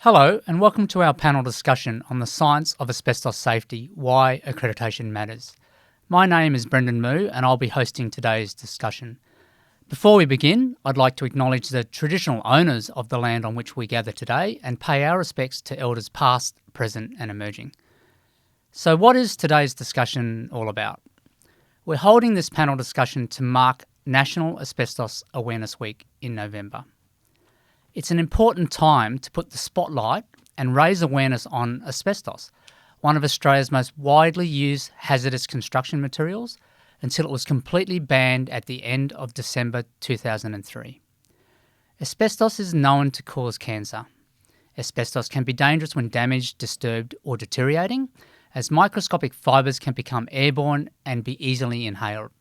Hello and welcome to our panel discussion on the science of asbestos safety, why accreditation matters. My name is Brendan Moo and I'll be hosting today's discussion. Before we begin, I'd like to acknowledge the traditional owners of the land on which we gather today and pay our respects to elders past, present and emerging. So what is today's discussion all about? We're holding this panel discussion to mark National Asbestos Awareness Week in November. It's an important time to put the spotlight and raise awareness on asbestos, one of Australia's most widely used hazardous construction materials, until it was completely banned at the end of December 2003. Asbestos is known to cause cancer. Asbestos can be dangerous when damaged, disturbed or deteriorating, as microscopic fibres can become airborne and be easily inhaled.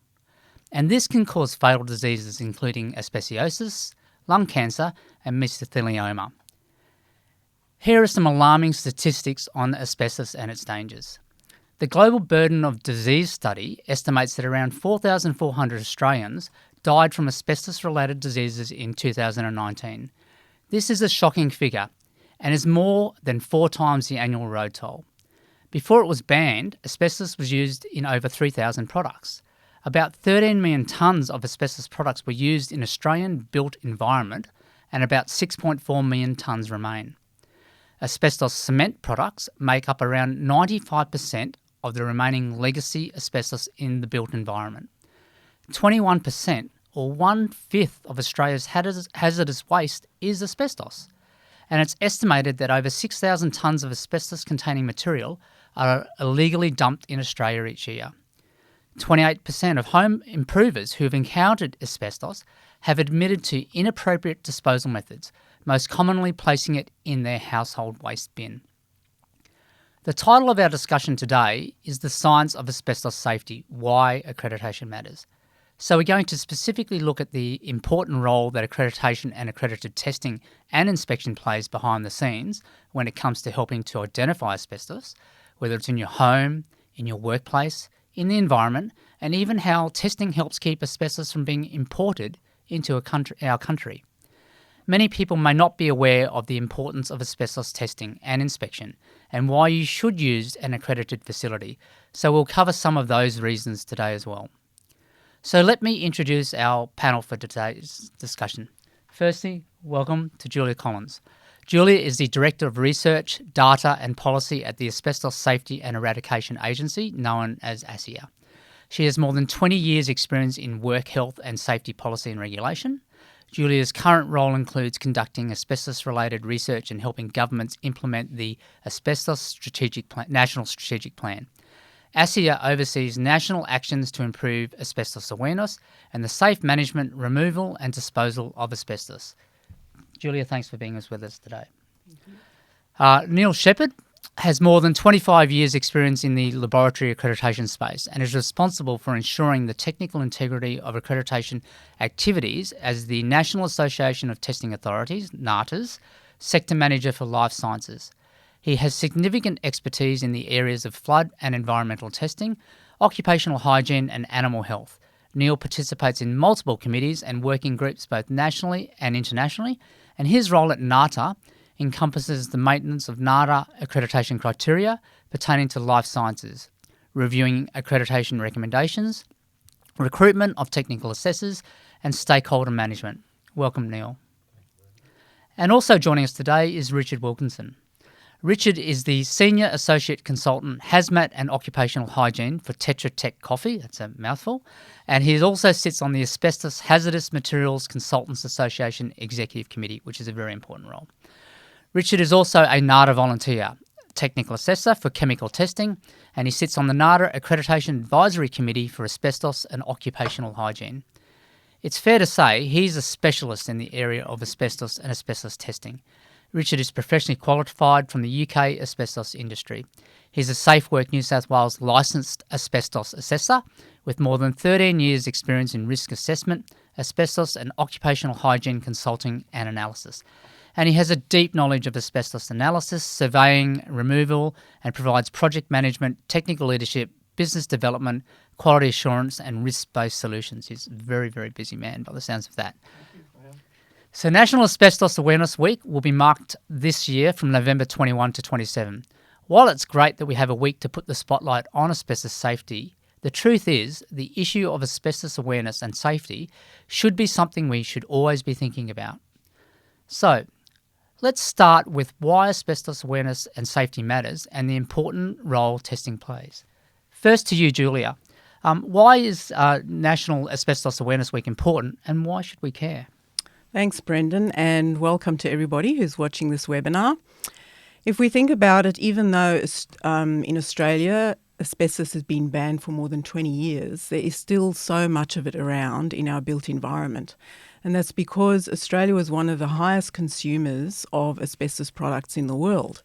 And this can cause fatal diseases including asbestosis, lung cancer and mesothelioma. Here are some alarming statistics on asbestos and its dangers. The Global Burden of Disease study estimates that around 4,400 Australians died from asbestos-related diseases in 2019. This is a shocking figure and is more than 4 times the annual road toll. Before it was banned, asbestos was used in over 3,000 products. About 13 million tonnes of asbestos products were used in Australian-built environment and about 6.4 million tonnes remain. Asbestos cement products make up around 95% of the remaining legacy asbestos in the built environment. 21%, or 1/5 of Australia's hazardous waste is asbestos, and it's estimated that over 6,000 tonnes of asbestos-containing material are illegally dumped in Australia each year. 28% of home improvers who have encountered asbestos have admitted to inappropriate disposal methods, most commonly placing it in their household waste bin. The title of our discussion today is The Science of Asbestos Safety, Why Accreditation Matters. So we're going to specifically look at the important role that accreditation and accredited testing and inspection plays behind the scenes when it comes to helping to identify asbestos, whether it's in your home, in your workplace, in the environment, and even how testing helps keep asbestos from being imported into our country. Many people may not be aware of the importance of asbestos testing and inspection and why you should use an accredited facility, so we'll cover some of those reasons today as well. So let me introduce our panel for today's discussion. Firstly, welcome to Julia Collins. Julia is the Director of Research, Data and Policy at the Asbestos Safety and Eradication Agency, known as ASIA. She has more than 20 years' experience in work health and safety policy and regulation. Julia's current role includes conducting asbestos-related research and helping governments implement the National Strategic Plan. ASIA oversees national actions to improve asbestos awareness and the safe management, removal and disposal of asbestos. Julia, thanks for being with us today. Neil Shepherd has more than 25 years' experience in the laboratory accreditation space and is responsible for ensuring the technical integrity of accreditation activities as the National Association of Testing Authorities, NATA's, Sector Manager for Life Sciences. He has significant expertise in the areas of flood and environmental testing, occupational hygiene and animal health. Neil participates in multiple committees and working groups both nationally and internationally, and his role at NATA encompasses the maintenance of NATA accreditation criteria pertaining to life sciences, reviewing accreditation recommendations, recruitment of technical assessors, and stakeholder management. Welcome, Neil. And also joining us today is Richard Wilkinson. Richard is the Senior Associate Consultant Hazmat and Occupational Hygiene for Tetra Tech Coffee, that's a mouthful, and he also sits on the Asbestos Hazardous Materials Consultants Association Executive Committee, which is a very important role. Richard is also a NATA volunteer, technical assessor for chemical testing, and he sits on the NATA Accreditation Advisory Committee for Asbestos and Occupational Hygiene. It's fair to say he's a specialist in the area of asbestos and asbestos testing. Richard is professionally qualified from the UK asbestos industry. He's a Safe Work New South Wales licensed asbestos assessor with more than 13 years' experience in risk assessment, asbestos and occupational hygiene consulting and analysis. And he has a deep knowledge of asbestos analysis, surveying, removal, and provides project management, technical leadership, business development, quality assurance, and risk-based solutions. He's a very, very busy man by the sounds of that. So National Asbestos Awareness Week will be marked this year from November 21 to 27. While it's great that we have a week to put the spotlight on asbestos safety, the truth is the issue of asbestos awareness and safety should be something we should always be thinking about. So, let's start with why asbestos awareness and safety matters and the important role testing plays. First to you, Julia. Why is National Asbestos Awareness Week important and why should we care? Thanks, Brendan, and welcome to everybody who's watching this webinar. If we think about it, even though in Australia asbestos has been banned for more than 20 years, there is still so much of it around in our built environment. And that's because Australia was one of the highest consumers of asbestos products in the world.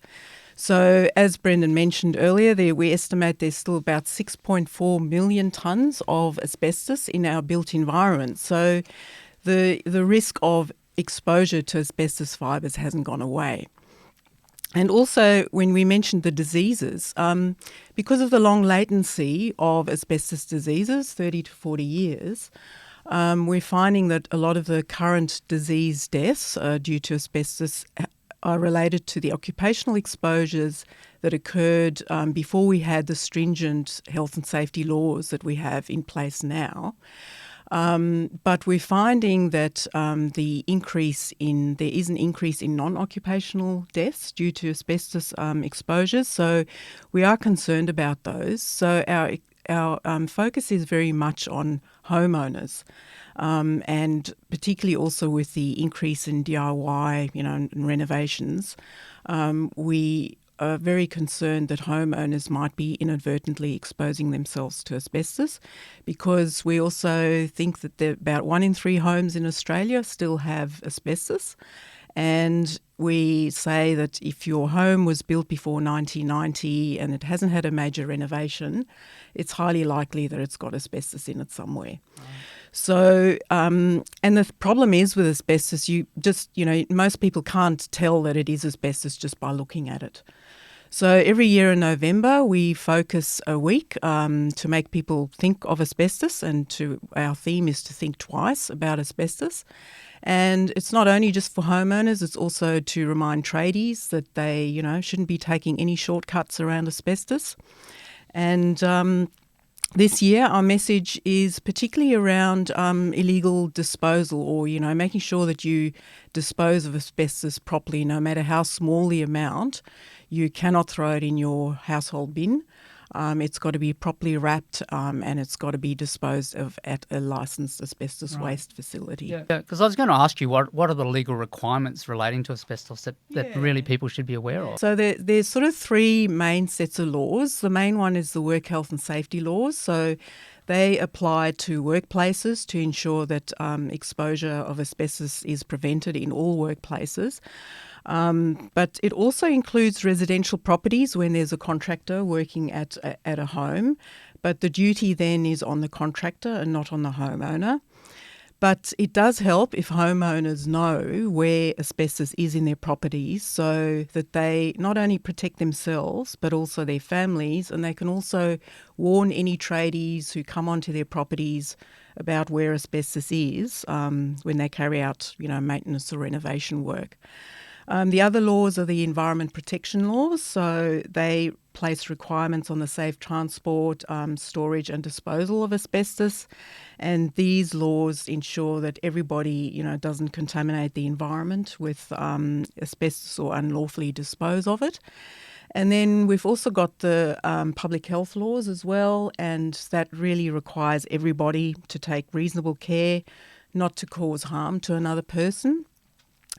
So as Brendan mentioned earlier, we estimate there's still about 6.4 million tonnes of asbestos in our built environment. So the risk of exposure to asbestos fibres hasn't gone away. And also, when we mentioned the diseases, because of the long latency of asbestos diseases, 30 to 40 years, we're finding that a lot of the current disease deaths due to asbestos are related to the occupational exposures that occurred before we had the stringent health and safety laws that we have in place now. But we're finding that there is an increase in non-occupational deaths due to asbestos exposures. So we are concerned about those. So our focus is very much on homeowners, and particularly also with the increase in DIY, and renovations. We are very concerned that homeowners might be inadvertently exposing themselves to asbestos, because we also think that about 1 in 3 homes in Australia still have asbestos. And we say that if your home was built before 1990 and it hasn't had a major renovation, it's highly likely that it's got asbestos in it somewhere. So, and the problem is with asbestos, most people can't tell that it is asbestos just by looking at it. So every year in November, we focus a week to make people think of asbestos, and our theme is to think twice about asbestos. And it's not only just for homeowners, it's also to remind tradies that they, shouldn't be taking any shortcuts around asbestos. And this year, our message is particularly around illegal disposal, or, making sure that you dispose of asbestos properly, no matter how small the amount. You cannot throw it in your household bin. It's got to be properly wrapped, and it's got to be disposed of at a licensed asbestos waste facility. Yeah, because I was going to ask you, what are the legal requirements relating to asbestos that really people should be aware of? So there's sort of 3 main sets of laws. The main one is the work health and safety laws. So they apply to workplaces to ensure that exposure of asbestos is prevented in all workplaces. But it also includes residential properties when there's a contractor working at a home. But the duty then is on the contractor and not on the homeowner. But it does help if homeowners know where asbestos is in their properties, so that they not only protect themselves but also their families, and they can also warn any tradies who come onto their properties about where asbestos is when they carry out, maintenance or renovation work. The other laws are the environment protection laws, so they place requirements on the safe transport, storage and disposal of asbestos, and these laws ensure that everybody, doesn't contaminate the environment with asbestos or unlawfully dispose of it. And then we've also got the public health laws as well, and that really requires everybody to take reasonable care not to cause harm to another person.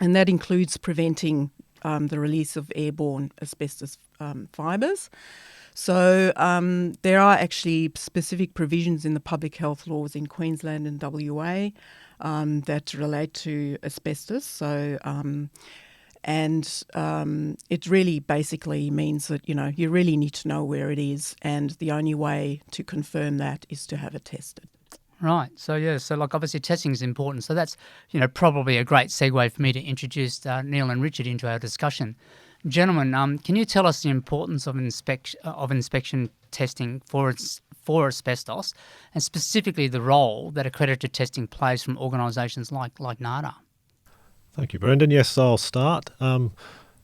And that includes preventing the release of airborne asbestos fibres. So there are actually specific provisions in the public health laws in Queensland and WA that relate to asbestos. So it really basically means that, you really need to know where it is, and the only way to confirm that is to have it tested. Right. So obviously testing is important. So that's, probably a great segue for me to introduce Neil and Richard into our discussion. Gentlemen, can you tell us the importance of inspection testing for asbestos, and specifically the role that accredited testing plays from organisations like NATA? Thank you, Brendan. Yes, I'll start.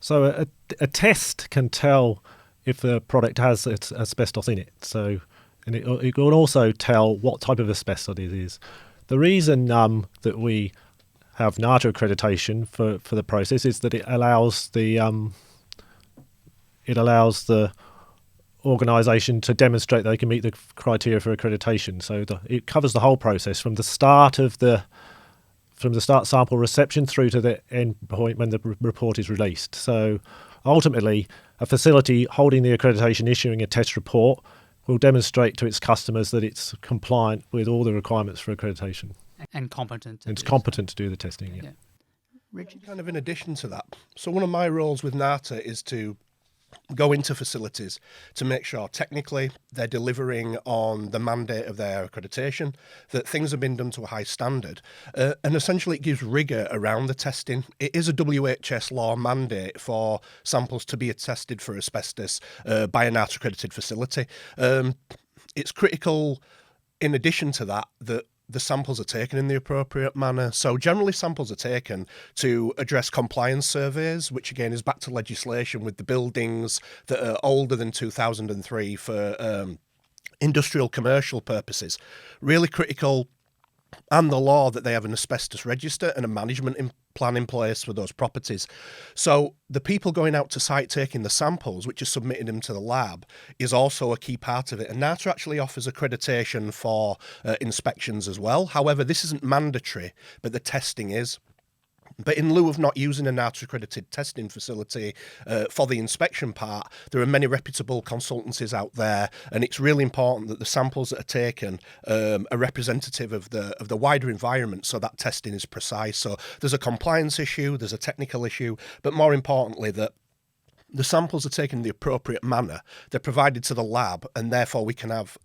So a test can tell if the product has asbestos in it. So, and it will also tell what type of asbestos it is. The reason that we have NATA accreditation for the process is that it allows the organisation to demonstrate they can meet the criteria for accreditation. So it covers the whole process from the start sample reception through to the end point when the report is released. So ultimately, a facility holding the accreditation issuing a test report will demonstrate to its customers that it's compliant with all the requirements for accreditation. And competent. It's competent to do the testing, yeah. Richard? Kind of in addition to that, so one of my roles with NATA is to go into facilities to make sure technically they're delivering on the mandate of their accreditation, that things have been done to a high standard, and essentially it gives rigour around the testing. It is a WHS law mandate for samples to be tested for asbestos by a NATA accredited facility. It's critical, in addition to that, that the samples are taken in the appropriate manner. So generally samples are taken to address compliance surveys, which again is back to legislation with the buildings that are older than 2003 for industrial commercial purposes. Really critical, and the law that they have an asbestos register and a management plan in place for those properties. So the people going out to site taking the samples, which are submitting them to the lab, is also a key part of it. And NATA actually offers accreditation for inspections as well. However, this isn't mandatory, but the testing is. But in lieu of not using a NATA accredited testing facility for the inspection part, there are many reputable consultancies out there, and it's really important that the samples that are taken are representative of the wider environment, so that testing is precise. So there's a compliance issue, there's a technical issue, but more importantly that the samples are taken in the appropriate manner, they're provided to the lab, and therefore we can have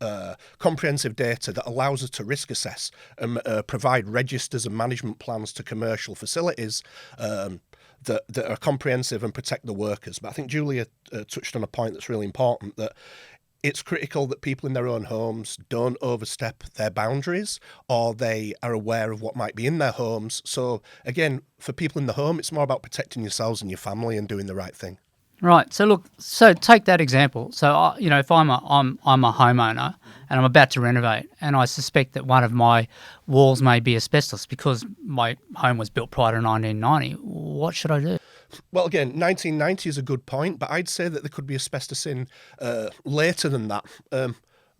comprehensive data that allows us to risk assess and provide registers and management plans to commercial facilities that are comprehensive and protect the workers. But I think Julia touched on a point that's really important, that it's critical that people in their own homes don't overstep their boundaries, or they are aware of what might be in their homes. So again, for people in the home, it's more about protecting yourselves and your family and doing the right thing. Right. So take that example. So if I'm a homeowner and I'm about to renovate, and I suspect that one of my walls may be asbestos because my home was built prior to 1990. What should I do? Well, again, 1990 is a good point, but I'd say that there could be asbestos in later than that.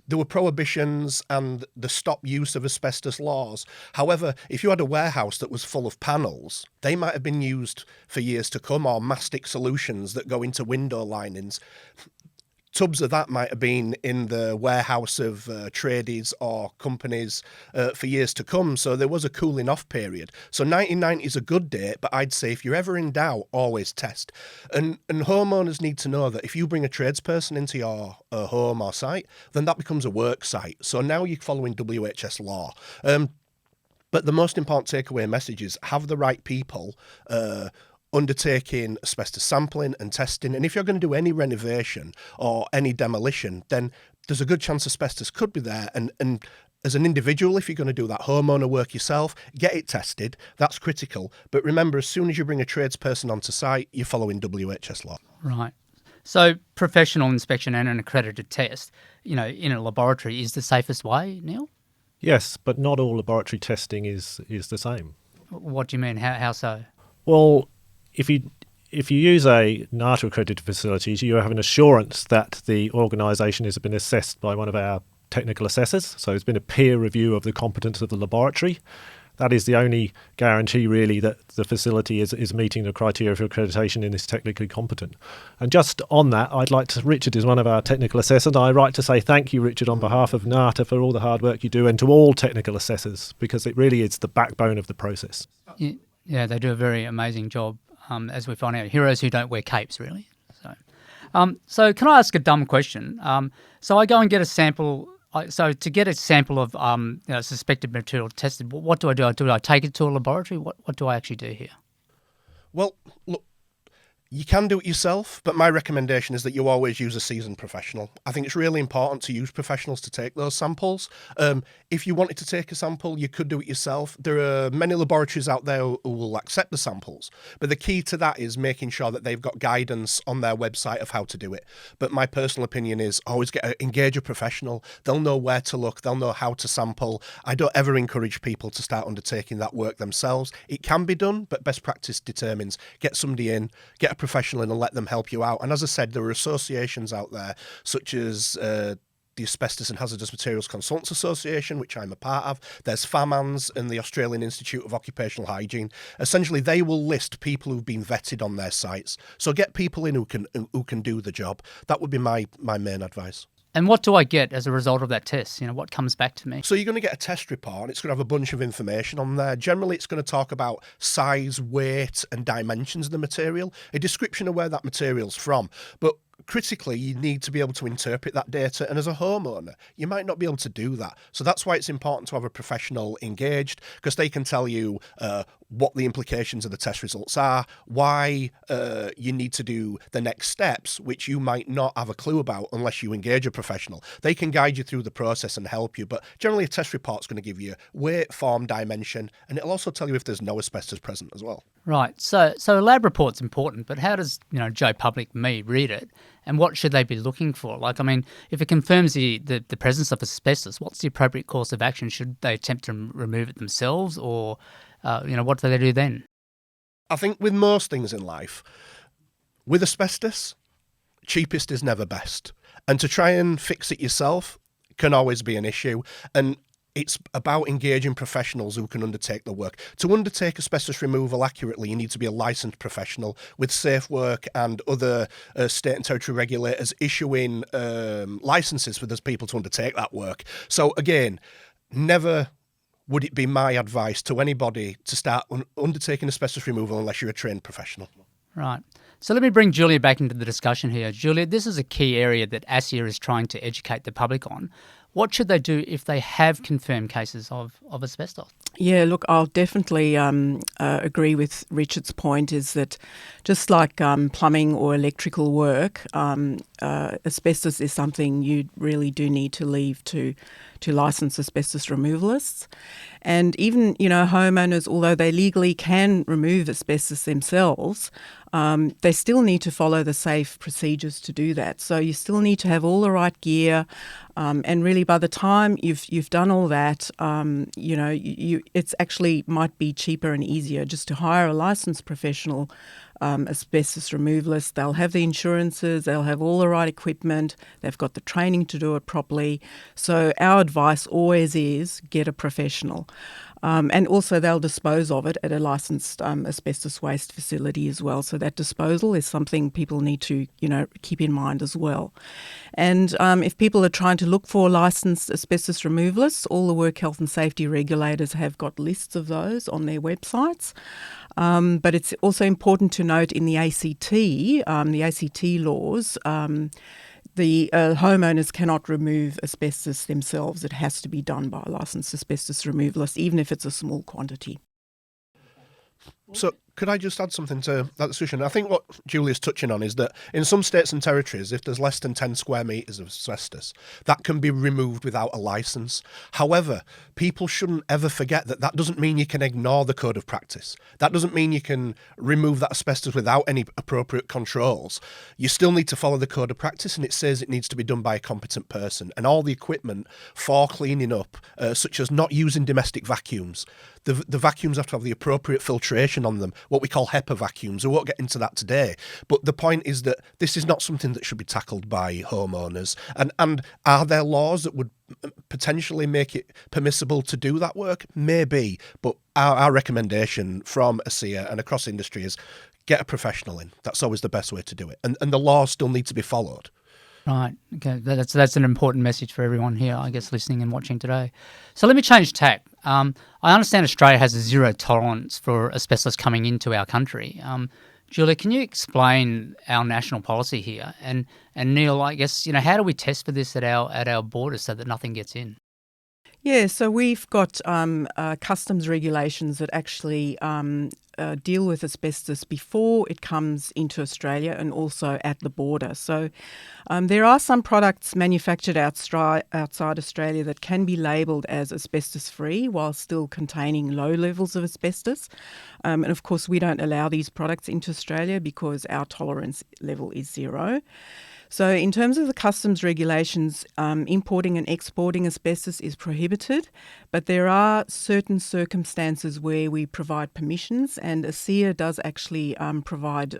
There were prohibitions and the stop use of asbestos laws. However, if you had a warehouse that was full of panels, they might have been used for years to come, or mastic solutions that go into window linings. Tubs of that might have been in the warehouse of tradies or companies for years to come. So there was a cooling off period. So 1990 is a good date, but I'd say if you're ever in doubt, always test. And homeowners need to know that if you bring a tradesperson into your home or site, then that becomes a work site. So now you're following WHS law. But the most important takeaway message is have the right people undertaking asbestos sampling and testing. And if you're going to do any renovation or any demolition, then there's a good chance asbestos could be there. And as an individual, if you're going to do that homeowner work yourself, get it tested. That's critical. But remember, as soon as you bring a tradesperson onto site, you're following WHS law. Right. So professional inspection and an accredited test, in a laboratory is the safest way, Neil? Yes, but not all laboratory testing is the same. What do you mean? How so? Well, if you use a NATA accredited facilities, you have an assurance that the organisation has been assessed by one of our technical assessors. So it's been a peer review of the competence of the laboratory. That is the only guarantee really that the facility is meeting the criteria for accreditation and is technically competent. And just on that, Richard is one of our technical assessors. I'd like to say thank you, Richard, on behalf of NATA for all the hard work you do, and to all technical assessors, because it really is the backbone of the process. Yeah, they do a very amazing job. As we find out, heroes who don't wear capes, really. So can I ask a dumb question? So I go and get a sample. So to get a sample of suspected material tested, what do I do? Do I take it to a laboratory? What do I actually do here? Well, look, You can do it yourself, but my recommendation is that you always use a seasoned professional. I think it's really important to use professionals to take those samples. If you wanted to take a sample, you could do it yourself. There are many laboratories out there who will accept the samples, but the key to that is making sure that they've got guidance on their website of how to do it. But my personal opinion is always engage a professional. They'll know where to look. They'll know how to sample. I don't ever encourage people to start undertaking that work themselves. It can be done, but best practice determines get somebody in, get a professional in and let them help you out. And as I said, there are associations out there such as the Asbestos and Hazardous Materials Consultants Association, which I'm a part of. There's FAMANS and the Australian Institute of Occupational Hygiene. Essentially, they will list people who've been vetted on their sites. So get people in who can do the job. That would be my main advice. And what do I get as a result of that test? What comes back to me? So you're going to get a test report. It's going to have a bunch of information on there. Generally, it's going to talk about size, weight, and dimensions of the material, a description of where that material's from. But critically, you need to be able to interpret that data. And as a homeowner, you might not be able to do that. So that's why it's important to have a professional engaged, because they can tell you what the implications of the test results are, why you need to do the next steps, which you might not have a clue about unless you engage a professional. They can guide you through the process and help you. But generally, a test report's going to give you weight, form, dimension, and it'll also tell you if there's no asbestos present as well. Right. So a lab report's important, but how does Joe Public, me, read it? And what should they be looking for? If it confirms the presence of asbestos, what's the appropriate course of action? Should they attempt to remove it themselves, or what do they do then? I think with most things in life, with asbestos, cheapest is never best. And to try and fix it yourself can always be an issue. And it's about engaging professionals who can undertake the work. To undertake asbestos removal accurately, you need to be a licensed professional with Safe Work and other state and territory regulators issuing licenses for those people to undertake that work. So again, never would it be my advice to anybody to start undertaking asbestos removal unless you're a trained professional. Right. So let me bring Julia back into the discussion here. Julia, this is a key area that ASIA is trying to educate the public on. What should they do if they have confirmed cases of asbestos? Yeah, look, I'll definitely agree with Richard's point is that just like plumbing or electrical work, asbestos is something you really do need to leave to licensed asbestos removalists. And even, homeowners, although they legally can remove asbestos themselves, they still need to follow the safe procedures to do that. So you still need to have all the right gear, and really by the time you've done all that, it's actually might be cheaper and easier just to hire a licensed professional asbestos removalist. They'll have the insurances, they'll have all the right equipment, they've got the training to do it properly. So our advice always is get a professional. And also they'll dispose of it at a licensed asbestos waste facility as well. So that disposal is something people need to, keep in mind as well. And if people are trying to look for licensed asbestos removalists, all the work health and safety regulators have got lists of those on their websites. But it's also important to note in the ACT laws, the homeowners cannot remove asbestos themselves. It has to be done by a licensed asbestos removalist, even if it's a small quantity. So could I just add something to that discussion? I think what Julia's touching on is that in some states and territories, if there's less than 10 square metres of asbestos, that can be removed without a licence. However, people shouldn't ever forget that that doesn't mean you can ignore the code of practice. That doesn't mean you can remove that asbestos without any appropriate controls. You still need to follow the code of practice, and it says it needs to be done by a competent person. And all the equipment for cleaning up, such as not using domestic vacuums, the vacuums have to have the appropriate filtration on them, what we call HEPA vacuums. We won't get into that today. But the point is that this is not something that should be tackled by homeowners. And are there laws that would potentially make it permissible to do that work? Maybe. But our recommendation from ASIA and across industry is get a professional in. That's always the best way to do it. And the laws still need to be followed. Right. Okay. That's an important message for everyone here, I guess, listening and watching today. So let me change tack. I understand Australia has a zero tolerance for asbestos coming into our country. Julia, can you explain our national policy here? And Neil, I guess, how do we test for this at our borders so that nothing gets in? Yeah, so we've got customs regulations that actually deal with asbestos before it comes into Australia and also at the border. So there are some products manufactured outside Australia that can be labelled as asbestos-free while still containing low levels of asbestos. And of course, we don't allow these products into Australia because our tolerance level is 0. So in terms of the customs regulations, importing and exporting asbestos is prohibited, but there are certain circumstances where we provide permissions, and ASEA does actually provide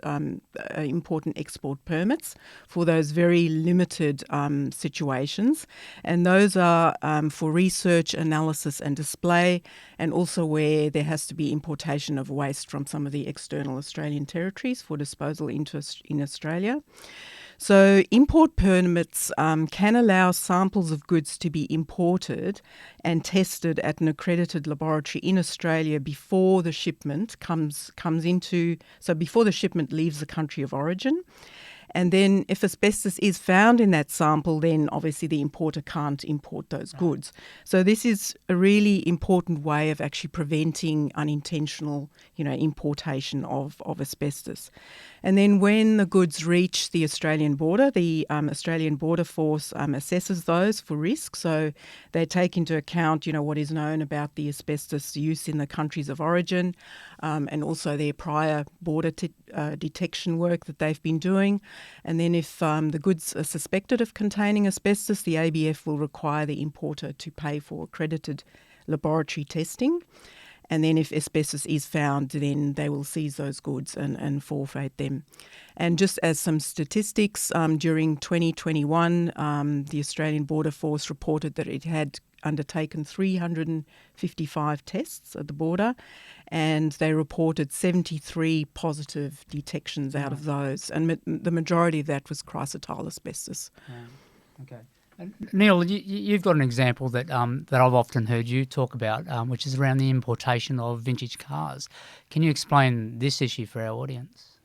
import and export permits for those very limited situations. And those are for research, analysis and display, and also where there has to be importation of waste from some of the external Australian territories for disposal in Australia. So import permits can allow samples of goods to be imported and tested at an accredited laboratory in Australia before the shipment before the shipment leaves the country of origin. And then if asbestos is found in that sample, then obviously the importer can't import those goods. So this is a really important way of actually preventing unintentional, importation of asbestos. And then when the goods reach the Australian border, the Australian Border Force assesses those for risk. So they take into account, what is known about the asbestos use in the countries of origin, and also their prior border detection work that they've been doing. And then if the goods are suspected of containing asbestos, the ABF will require the importer to pay for accredited laboratory testing. And then if asbestos is found, then they will seize those goods and forfeit them. And just as some statistics, during 2021, the Australian Border Force reported that it had undertaken 355 tests at the border, and they reported 73 positive detections out of those. And the majority of that was chrysotile asbestos. Okay. Neil, you've got an example that that I've often heard you talk about, which is around the importation of vintage cars. Can you explain this issue for our audience?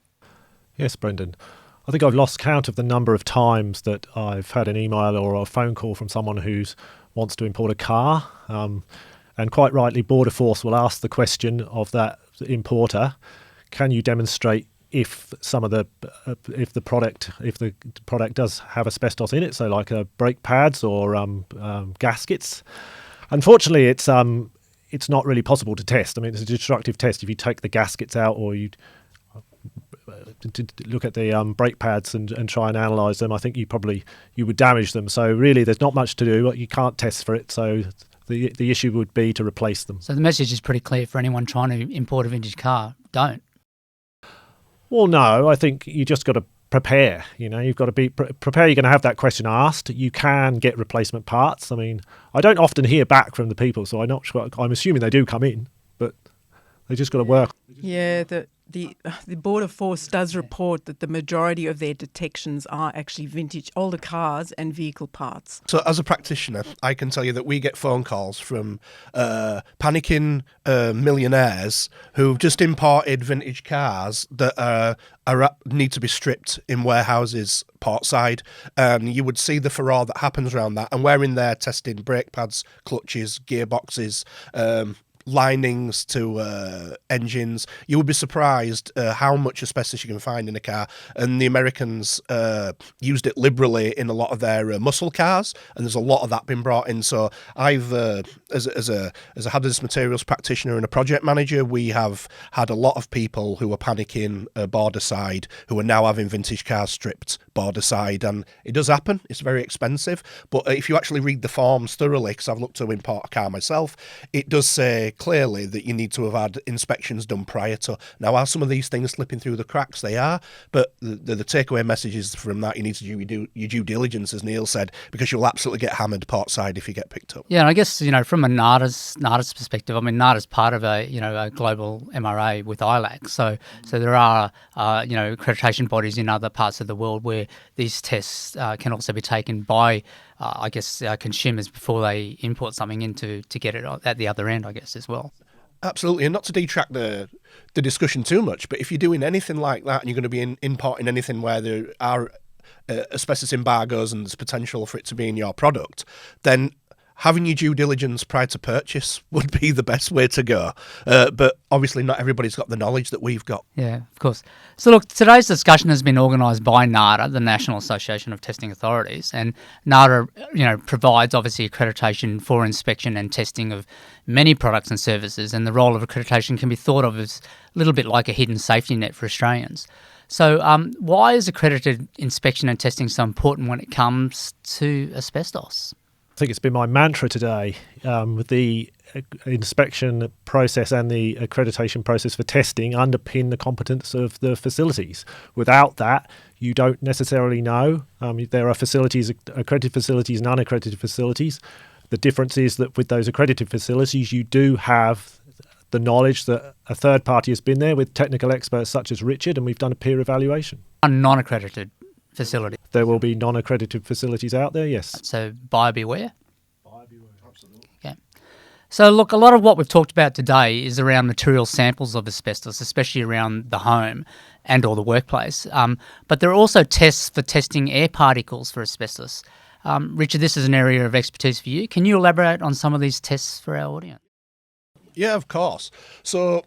Yes, Brendan. I think I've lost count of the number of times that I've had an email or a phone call from someone who wants to import a car. And quite rightly, Border Force will ask the question of that importer, can you demonstrate if the product does have asbestos in it, so like brake pads or gaskets. Unfortunately, it's not really possible to test. I mean, it's a destructive test. If you take the gaskets out or you look at the brake pads and try and analyse them, I think you would damage them. So really, there's not much to do. You can't test for it. So the issue would be to replace them. So the message is pretty clear for anyone trying to import a vintage car: don't. Well, no, I think you just got to prepare. You've got to be prepare. You're going to have that question asked. You can get replacement parts. I mean, I don't often hear back from the people, so I'm assuming they do come in, but they just got to work. Yeah, the Border Force does report that the majority of their detections are actually vintage, older cars and vehicle parts. So as a practitioner, I can tell you that we get phone calls from panicking millionaires who've just imported vintage cars that need to be stripped in warehouses portside. You would see the furore that happens around that, and we're in there testing brake pads, clutches, gearboxes, linings to engines. You would be surprised how much asbestos you can find in a car, and the Americans used it liberally in a lot of their muscle cars, and there's a lot of that been brought in. So I've as a hazardous materials practitioner and a project manager, we have had a lot of people who are panicking border side who are now having vintage cars stripped border side, and it does happen. It's very expensive, but if you actually read the forms thoroughly, because I've looked to import a car myself, it does say clearly that you need to have had inspections done prior to. Now, are some of these things slipping through the cracks? They are, but the takeaway message is from that, you need to do your due diligence, as Neil said, because you'll absolutely get hammered portside if you get picked up. Yeah, and I guess, from a NATA's perspective, I mean, NATA's part of a global MRA with ILAC, so there are accreditation bodies in other parts of the world where these tests can also be taken by consumers before they import something in to get it at the other end, I guess, as well. Absolutely, and not to detract the discussion too much, but if you're doing anything like that and you're going to be importing anything where there are asbestos embargoes and there's potential for it to be in your product, then having your due diligence prior to purchase would be the best way to go. But obviously not everybody's got the knowledge that we've got. Yeah, of course. So look, today's discussion has been organised by NATA, the National Association of Testing Authorities, and NATA, provides obviously accreditation for inspection and testing of many products and services, and the role of accreditation can be thought of as a little bit like a hidden safety net for Australians. So why is accredited inspection and testing so important when it comes to asbestos? I think it's been my mantra today with the inspection process and the accreditation process for testing underpin the competence of the facilities. Without that, you don't necessarily know. There are facilities, accredited facilities and unaccredited facilities. The difference is that with those accredited facilities, you do have the knowledge that a third party has been there with technical experts such as Richard, and we've done a peer evaluation. A non-accredited facility. There will be non-accredited facilities out there, yes. So buyer beware? Buyer beware, absolutely. Okay. So look, a lot of what we've talked about today is around material samples of asbestos, especially around the home and or the workplace. But there are also tests for testing air particles for asbestos. Richard, this is an area of expertise for you. Can you elaborate on some of these tests for our audience? Yeah, of course. So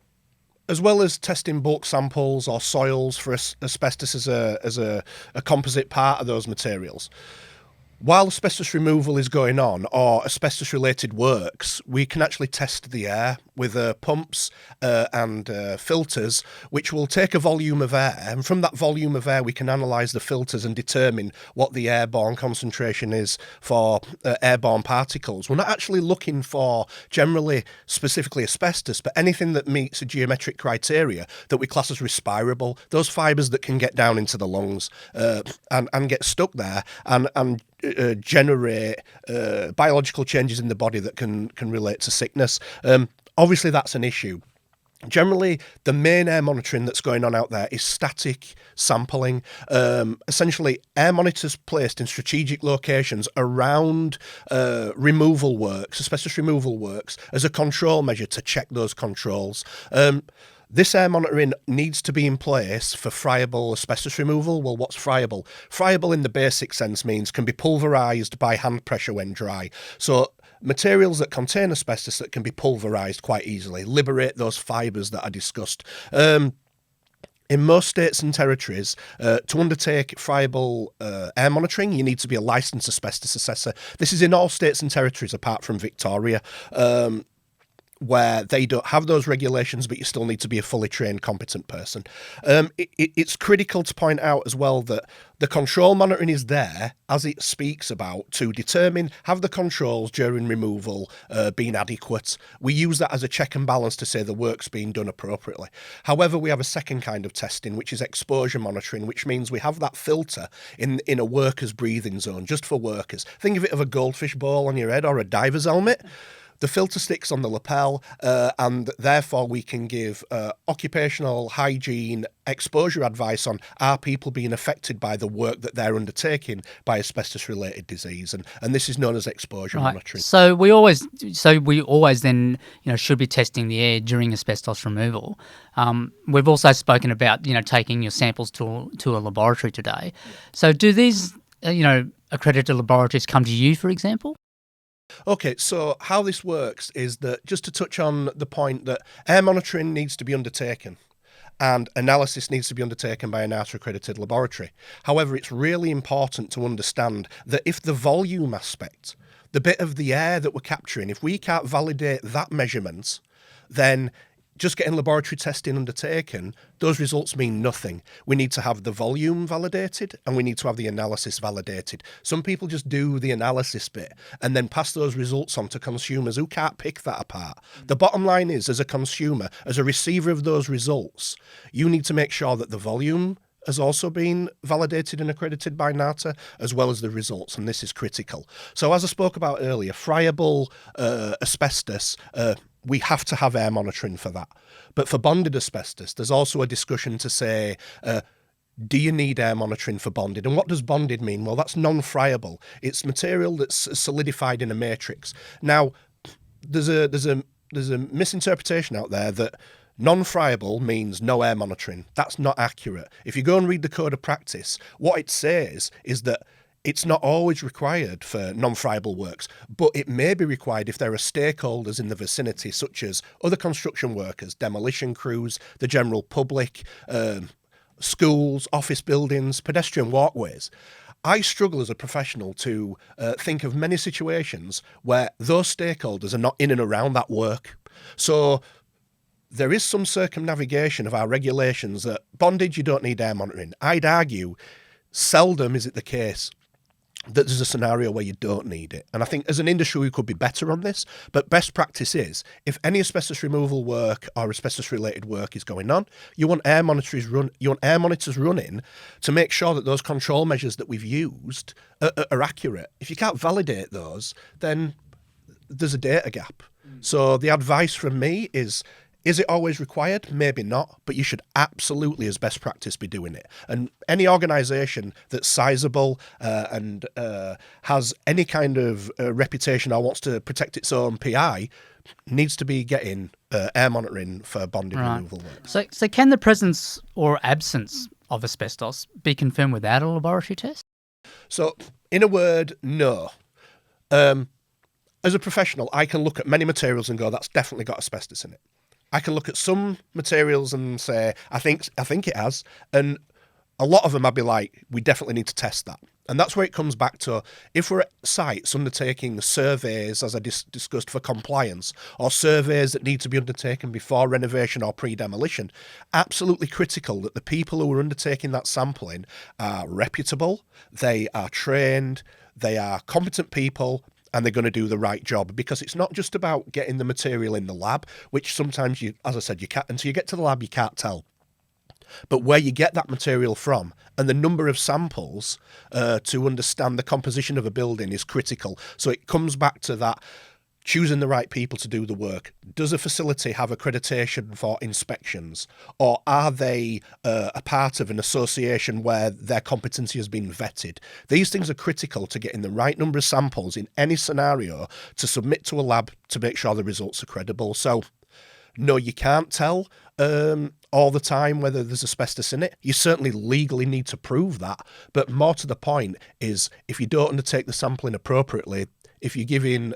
as well as testing bulk samples or soils for asbestos as a composite part of those materials, while asbestos removal is going on or asbestos-related works, we can actually test the air with pumps and filters, which will take a volume of air, and from that volume of air we can analyse the filters and determine what the airborne concentration is for airborne particles. We're not actually looking for generally specifically asbestos, but anything that meets a geometric criteria that we class as respirable, those fibres that can get down into the lungs and get stuck there and generate biological changes in the body that can relate to sickness. Obviously, that's an issue. Generally, the main air monitoring that's going on out there is static sampling. Essentially, air monitors placed in strategic locations around removal works, asbestos removal works, as a control measure to check those controls. This air monitoring needs to be in place for friable asbestos removal. Well, what's friable? Friable in the basic sense means can be pulverised by hand pressure when dry. So materials that contain asbestos that can be pulverised quite easily, liberate those fibres that I discussed. In most states and territories, to undertake friable air monitoring, you need to be a licensed asbestos assessor. This is in all states and territories apart from Victoria, where they don't have those regulations, but you still need to be a fully trained, competent person. It's critical to point out as well that the control monitoring is there, as it speaks about, to determine have the controls during removal been adequate. We use that as a check and balance to say the work's being done appropriately. However, we have a second kind of testing, which is exposure monitoring, which means we have that filter in a worker's breathing zone, just for workers. Think of it of a goldfish bowl on your head or a diver's helmet. The filter sticks on the lapel, and therefore we can give occupational hygiene exposure advice on are people being affected by the work that they're undertaking by asbestos-related disease, and this is known as exposure monitoring. So we always then should be testing the air during asbestos removal. We've also spoken about taking your samples to a laboratory today. So do these accredited laboratories come to you, for example? Okay, so how this works is that, just to touch on the point that air monitoring needs to be undertaken and analysis needs to be undertaken by a NATA accredited laboratory. However, it's really important to understand that if the volume aspect, the bit of the air that we're capturing, if we can't validate that measurement, then just getting laboratory testing undertaken, those results mean nothing. We need to have the volume validated and we need to have the analysis validated. Some people just do the analysis bit and then pass those results on to consumers who can't pick that apart. The bottom line is, as a consumer, as a receiver of those results, you need to make sure that the volume has also been validated and accredited by NATA, as well as the results, and this is critical. So as I spoke about earlier, friable asbestos, we have to have air monitoring for that. But for bonded asbestos, there's also a discussion to say, do you need air monitoring for bonded? And what does bonded mean? Well, that's non-friable. It's material that's solidified in a matrix. Now, there's a misinterpretation out there that non-friable means no air monitoring. That's not accurate. If you go and read the Code of Practice, what it says is that It's not always required for non-friable works, but it may be required if there are stakeholders in the vicinity, such as other construction workers, demolition crews, the general public, schools, office buildings, pedestrian walkways. I struggle as a professional to think of many situations where those stakeholders are not in and around that work. So there is some circumnavigation of our regulations that bondage, you don't need air monitoring. I'd argue seldom is it the case that there's a scenario where you don't need it. And I think as an industry, we could be better on this. But best practice is, if any asbestos removal work or asbestos-related work is going on, you want air monitors running to make sure that those control measures that we've used are accurate. If you can't validate those, then there's a data gap. So the advice from me is it always required? Maybe not, but you should absolutely, as best practice, be doing it. And any organisation that's sizable and has any kind of reputation or wants to protect its own PI needs to be getting air monitoring for bonding removal work. So can the presence or absence of asbestos be confirmed without a laboratory test? So, in a word, no. As a professional, I can look at many materials and go, that's definitely got asbestos in it. I can look at some materials and say, I think it has. And a lot of them I'd be like, we definitely need to test that. And that's where it comes back to, if we're at sites undertaking surveys, as I discussed, for compliance, or surveys that need to be undertaken before renovation or pre-demolition, absolutely critical that the people who are undertaking that sampling are reputable, they are trained, they are competent people, and they're going to do the right job, because it's not just about getting the material in the lab, which sometimes you, as I said, you can't, until you get to the lab, you can't tell. But where you get that material from and the number of samples to understand the composition of a building is critical. So it comes back to that, choosing the right people to do the work. Does a facility have accreditation for inspections, or are they a part of an association where their competency has been vetted? These things are critical to getting the right number of samples in any scenario to submit to a lab to make sure the results are credible. So no, you can't tell all the time whether there's asbestos in it. You certainly legally need to prove that. But more to the point is, if you don't undertake the sampling appropriately, if you give in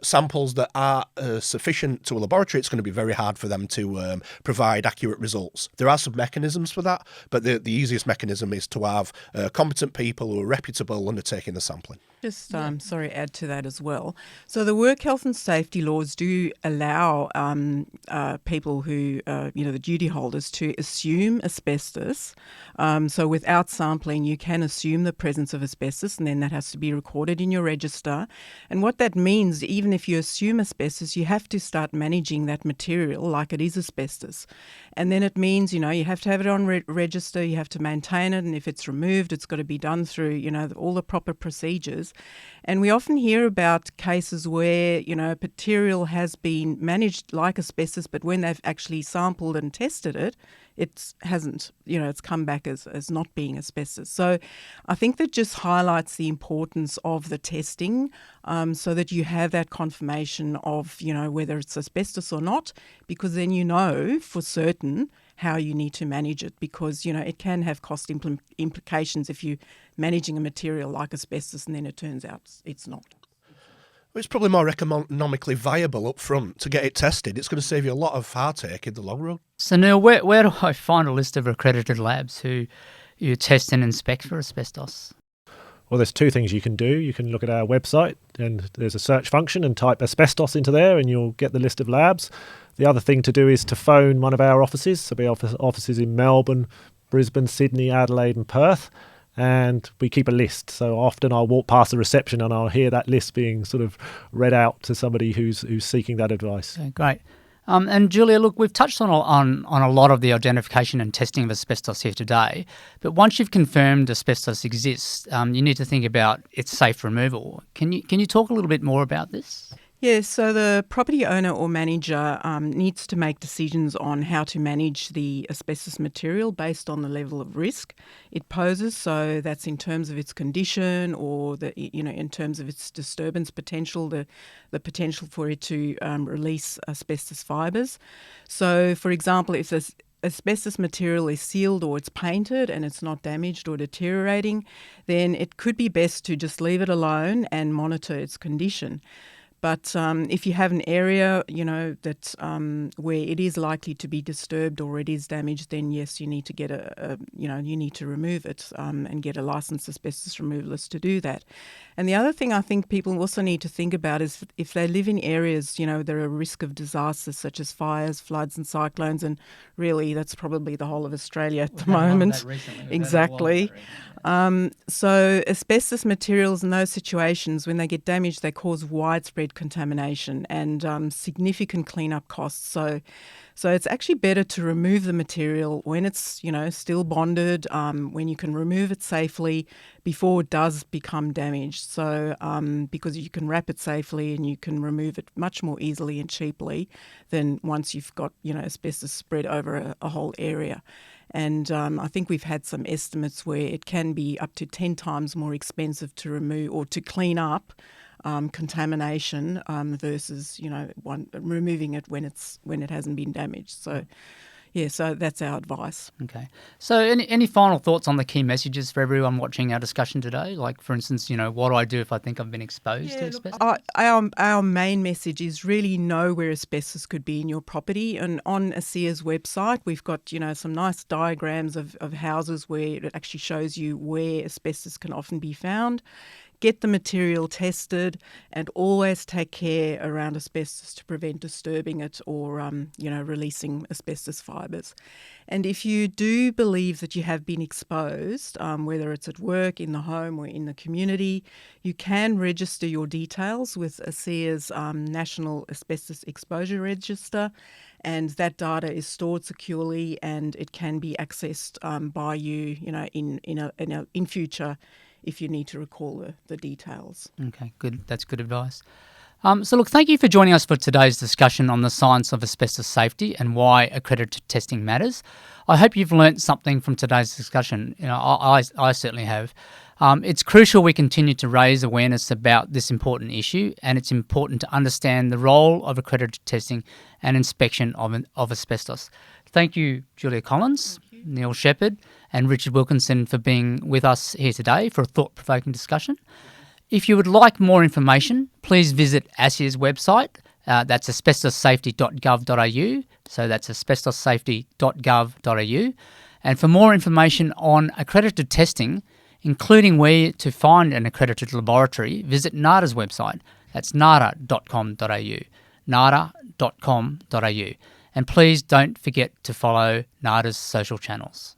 samples that are sufficient to a laboratory, it's going to be very hard for them to provide accurate results. There are some mechanisms for that, but the easiest mechanism is to have competent people who are reputable undertaking the sampling. Just, add to that as well. So the work health and safety laws do allow people who, the duty holders, to assume asbestos. So without sampling, you can assume the presence of asbestos, and then that has to be recorded in your register. And what that means, even if you assume asbestos, you have to start managing that material like it is asbestos. And then it means, you have to have it on register, you have to maintain it, and if it's removed, it's got to be done through, all the proper procedures. And we often hear about cases where, material has been managed like asbestos, but when they've actually sampled and tested it, it hasn't, it's come back as not being asbestos. So I think that just highlights the importance of the testing, so that you have that confirmation of, whether it's asbestos or not, because then you know for certain how you need to manage it, because, it can have cost implications if you're managing a material like asbestos and then it turns out it's not. It's probably more economically viable up front to get it tested. It's going to save you a lot of heartache in the long run. So Neil, where do I find a list of accredited labs who you test and inspect for asbestos? Well, there's two things you can do. You can look at our website and there's a search function and type asbestos into there and you'll get the list of labs. The other thing to do is to phone one of our offices. So we have offices in Melbourne, Brisbane, Sydney, Adelaide and Perth. And we keep a list. So often I'll walk past the reception and I'll hear that list being sort of read out to somebody who's seeking that advice. Okay, great. And Julia, look, we've touched on a lot of the identification and testing of asbestos here today. But once you've confirmed asbestos exists, you need to think about its safe removal. Can you talk a little bit more about this? Yes, so the property owner or manager needs to make decisions on how to manage the asbestos material based on the level of risk it poses. So that's in terms of its condition, or in terms of its disturbance potential, the potential for it to release asbestos fibres. So, for example, if there's asbestos material is sealed or it's painted and it's not damaged or deteriorating, then it could be best to just leave it alone and monitor its condition. But if you have an area, that where it is likely to be disturbed or it is damaged, then yes, you need to get you need to remove it and get a licensed asbestos removalist to do that. And the other thing I think people also need to think about is if they live in areas, there are a risk of disasters such as fires, floods, and cyclones, and really that's probably the whole of Australia at the moment. Exactly. So asbestos materials in those situations, when they get damaged, they cause widespread contamination and significant cleanup costs. So it's actually better to remove the material when it's, still bonded, when you can remove it safely before it does become damaged. So because you can wrap it safely and you can remove it much more easily and cheaply than once you've got, asbestos spread over a whole area. And I think we've had some estimates where it can be up to 10 times more expensive to remove or to clean up contamination versus removing it when it hasn't been damaged. So so that's our advice. Okay. So any final thoughts on the key messages for everyone watching our discussion today? Like, for instance, what do I do if I think I've been exposed to asbestos? Our main message is really know where asbestos could be in your property. And on ASEA's website, we've got, some nice diagrams of houses where it actually shows you where asbestos can often be found. Get the material tested and always take care around asbestos to prevent disturbing it or, releasing asbestos fibres. And if you do believe that you have been exposed, whether it's at work, in the home or in the community, you can register your details with ASEA's National Asbestos Exposure Register, and that data is stored securely and it can be accessed by you, in future if you need to recall the details. Okay, good. That's good advice. So look, thank you for joining us for today's discussion on the science of asbestos safety and why accredited testing matters. I hope you've learnt something from today's discussion. I certainly have. It's crucial we continue to raise awareness about this important issue, and it's important to understand the role of accredited testing and inspection of asbestos. Thank you, Julia Collins, Neil Shepherd and Richard Wilkinson for being with us here today for a thought-provoking discussion. If you would like more information, please visit ASEA's website. That's asbestossafety.gov.au. So that's asbestossafety.gov.au. And for more information on accredited testing, including where to find an accredited laboratory, visit NATA's website. That's nata.com.au. nata.com.au. And please don't forget to follow NATA's social channels.